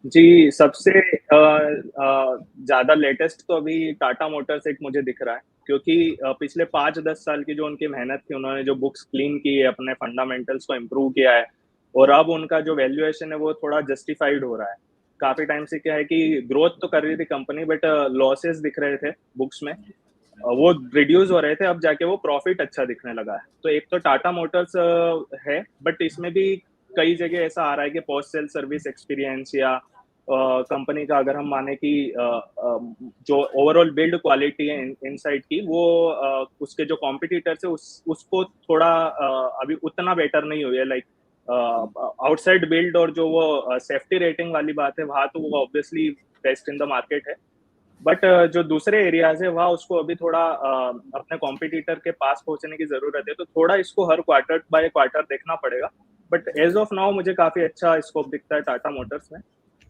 जी, सबसे ज़्यादा लेटेस्ट तो अभी टाटा मोटर्स एक मुझे दिख रहा है, क्योंकि पिछले 5-10 साल की जो उनकी मेहनत थी, उन्होंने जो बुक्स क्लीन की है, अपने फंडामेंटल्स को इम्प्रूव किया है और अब उनका जो वैल्यूएशन है, वो थोड़ा जस्टिफाइड हो रहा है। काफ़ी टाइम से क्या है कि ग्रोथ तो कर रही थी कंपनी बट लॉसेस दिख रहे थे बुक्स में। वो रिड्यूस हो रहे थे, अब जाके वो प्रॉफिट अच्छा दिखने लगा है। तो एक तो टाटा मोटर्स है, बट इसमें भी कई जगह ऐसा आ रहा है कि पोस्ट सेल सर्विस एक्सपीरियंस या कंपनी का अगर हम माने कि जो ओवरऑल बिल्ड क्वालिटी है इनसाइड की वो उसके जो कॉम्पिटिटर्स है उसको थोड़ा अभी उतना बेटर नहीं हुई है लाइक आउटसाइड बिल्ड और जो वो सेफ्टी रेटिंग वाली बात है वहाँ तो वो obviously best in the market है। बट जो दूसरे एरियाज़ है वहाँ उसको अभी थोड़ा अपने कॉम्पिटिटर के पास पहुँचने की ज़रूरत है, तो थोड़ा इसको हर क्वार्टर बाय क्वार्टर देखना पड़ेगा। बट एज़ ऑफ नाउ मुझे काफ़ी अच्छा स्कोप दिखता है टाटा मोटर्स में।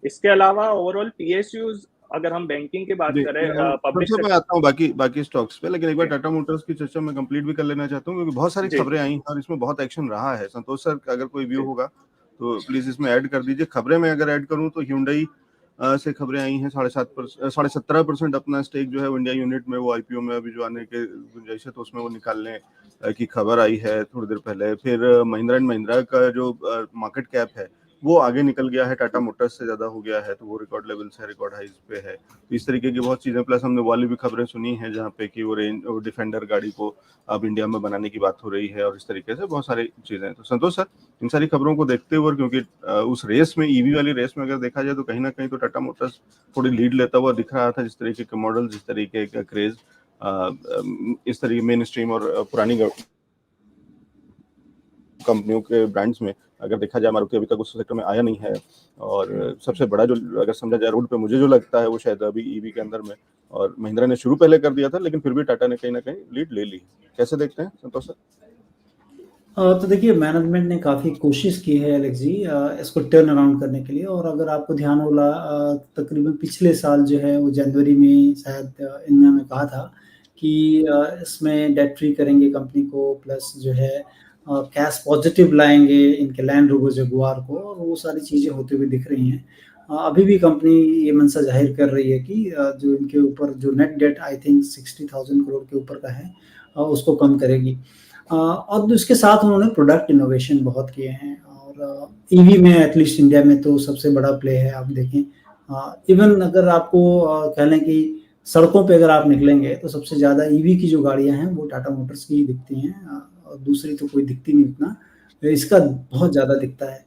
इसके अलावा ओवरऑल पीएसयूज़ अगर हम बैंकिंग की बात जी, करें फिर पब्लिक से मैं सेक्टर। आता हूँ बाकी बाकी स्टॉक्स पे, लेकिन एक बार जी, टाटा मोटर्स की चर्चा मैं कंप्लीट भी कर लेना चाहता हूँ, क्योंकि बहुत सारी जी, खबरें आई हैं और इसमें बहुत एक्शन रहा है। संतोष सर, अगर कोई व्यू जी, होगा तो प्लीज इसमें ऐड कर दीजिए। खबरें मैं अगर ऐड करूँ तो hyundai से खबरें आई हैं, 17% अपना स्टेक जो है वो इंडिया यूनिट में, वो आईपीओ में अभी जो आने के गुंजाइश है, तो उसमें वो निकालने की खबर आई है थोड़ी देर पहले। फिर महिंद्रा एंड महिंद्रा का जो मार्केट कैप है वो आगे निकल गया है, टाटा मोटर्स से ज्यादा हो गया है, तो वो रिकॉर्ड लेवल से रिकॉर्ड हाइज पे है। तो इस तरीके की बहुत चीजें, प्लस हमने वाली भी खबरें सुनी हैं जहाँ पे कि वो डिफेंडर गाड़ी को अब इंडिया में बनाने की बात हो रही है, और इस तरीके से बहुत सारी चीजें। तो संतोष सर, इन सारी खबरों को देखते हुए, क्योंकि उस रेस में, ईवी वाली रेस में अगर देखा जाए तो कहीं ना कहीं तो टाटा मोटर्स थोड़ी लीड लेता हुआ दिख रहा था, जिस तरीके के मॉडल, जिस तरीके का क्रेज, इस तरीके मेन स्ट्रीम और पुरानी कंपनियों के ब्रांड्स में अगर देखा जाए, मारुति अभी तक उस सेक्टर में आया नहीं है। और सबसे बड़ा जो अगर समझा जाए रोड पे, मुझे जो लगता है वो शायद अभी ईवी के अंदर में, और महिंद्रा ने शुरू पहले कर दिया था, लेकिन फिर भी टाटा ने कहीं ना कहीं लीड ले ली। कैसे देखते हैं संतोष सर? तो देखिए, मैनेजमेंट ने काफ़ी कोशिश की है एलेक्स जी, इसको टर्न अराउंड करने के लिए। और अगर आपको ध्यान होला, तकरीबन पिछले साल जो है वो जनवरी में शायद इन्होंने कहा था कि इसमें डेट फ्री करेंगे कंपनी को, प्लस जो है कैश पॉजिटिव लाएंगे इनके लैंड रोवर जगुआर को, और वो सारी चीज़ें होते हुए दिख रही हैं। अभी भी कंपनी ये मंशा जाहिर कर रही है कि जो इनके ऊपर जो net date I think 60,000 crore के ऊपर का है, उसको कम करेगी। और उसके साथ उन्होंने प्रोडक्ट इनोवेशन बहुत किए हैं, और ईवी में एटलीस्ट इंडिया में तो सबसे बड़ा प्ले है। आप देखें, इवन अगर आपको कह लें कि सड़कों पे अगर आप निकलेंगे तो सबसे ज़्यादा ईवी की जो गाड़ियां हैं वो टाटा मोटर्स की ही दिखती हैं, और दूसरी तो कोई दिखती नहीं उतना। तो इसका बहुत ज़्यादा दिखता है।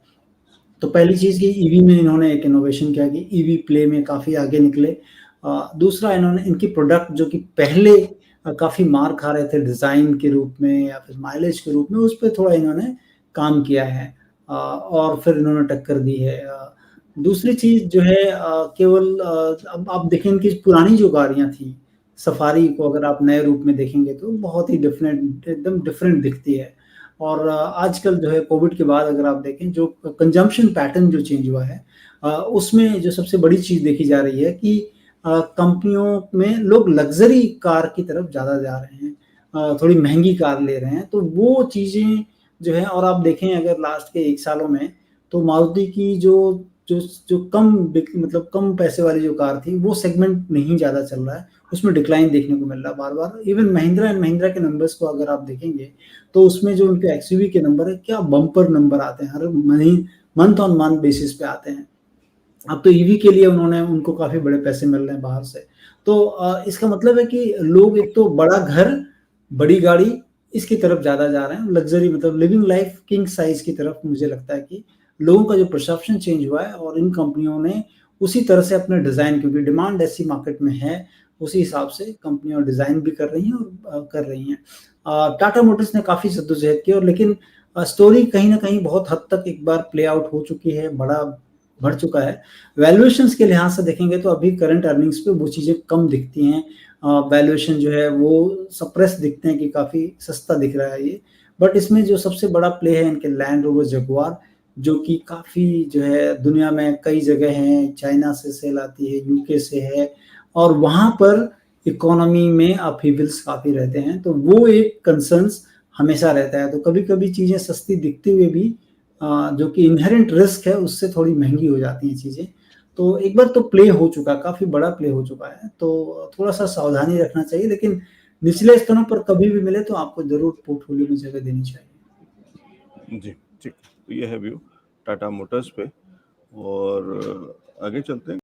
तो पहली चीज़ कि ईवी में इन्होंने एक इनोवेशन किया कि ईवी प्ले में काफ़ी आगे निकले। दूसरा, इन्होंने इनकी प्रोडक्ट जो कि पहले काफ़ी मार खा रहे थे डिज़ाइन के रूप में या फिर माइलेज के रूप में, उस पे थोड़ा इन्होंने काम किया है, और फिर इन्होंने टक्कर दी है। दूसरी चीज़ जो है, केवल अब आप देखें इनकी पुरानी जो गाड़ियाँ थी, सफारी को अगर आप नए रूप में देखेंगे तो बहुत ही डिफरेंट, एकदम डिफरेंट दिखती है। और आजकल जो है कोविड के बाद अगर आप देखें, जो कंजम्पशन पैटर्न जो चेंज हुआ है, उसमें जो सबसे बड़ी चीज़ देखी जा रही है कि कंपनियों में लोग लग्जरी कार की तरफ ज़्यादा जा रहे हैं, थोड़ी महंगी कार ले रहे हैं। तो वो चीज़ें जो है, और आप देखें अगर लास्ट के 1 सालों में, तो मारुति की जो जो जो मतलब कम पैसे वाली जो कार थी, वो सेगमेंट नहीं ज़्यादा चल रहा है, उसमें डिक्लाइन देखने को मिल रहा है बार-बार। इवन महिंद्रा एंड महिंद्रा के नंबर्स को अगर आप देखेंगे, तो उसमें जो उनके एक्सयूवी के नंबर है, क्या बम्पर नंबर आते हैं, हर मंथ ऑन मंथ बेसिस पे आते हैं। अब तो ईवी के लिए उनको काफ़ी बड़े पैसे मिल रहे हैं बाहर से। तो इसका मतलब है कि लोग एक तो बड़ा घर, बड़ी गाड़ी, इसकी तरफ ज़्यादा जा रहे हैं। लग्ज़री मतलब लिविंग लाइफ़ किंग साइज़ की तरफ मुझे लगता है कि लोगों का जो परसेप्शन चेंज हुआ है, और इन कंपनियों ने उसी तरह से अपने डिज़ाइन, क्योंकि डिमांड ऐसी मार्केट में है, उसी हिसाब से कंपनियाँ डिज़ाइन भी कर रही हैं और कर रही हैं। टाटा मोटर्स ने काफ़ी जद्दोजहद की, और लेकिन स्टोरी कहीं न कहीं बहुत हद तक एक बार प्ले आउट हो चुकी है, बड़ा बढ़ चुका है। वैल्यूएशंस के लिहाज से देखेंगे तो अभी करंट अर्निंग्स पे वो चीज़ें कम दिखती हैं। वैल्यूएशन जो है वो सप्रेस दिखते हैं कि काफ़ी सस्ता दिख रहा है ये। बट इसमें जो सबसे बड़ा प्ले है इनके लैंड रोवर जगुआर, जो कि काफ़ी जो है दुनिया में कई जगह हैं, चाइना से सेल आती है, यूके से है, और वहाँ पर इकोनॉमी में अपहीवल्स काफ़ी रहते हैं, तो वो एक कंसर्न्स हमेशा रहता है। तो कभी-कभी चीज़ें सस्ती दिखते हुए भी जो कि इनहेरेंट रिस्क है, उससे थोड़ी महंगी हो जाती हैं चीज़ें। तो एक बार तो प्ले हो चुका है, काफ़ी बड़ा प्ले हो चुका है, तो थोड़ा-सा सावधानी रखना चाहिए, लेकिन निचले स्तरों पर कभी भी मिले तो आपको ज़रूर पोर्टफोलियो में जगह देनी चाहिए। जी, ठीक। तो ये है व्यू टाटा मोटर्स पे और आगे चलते हैं।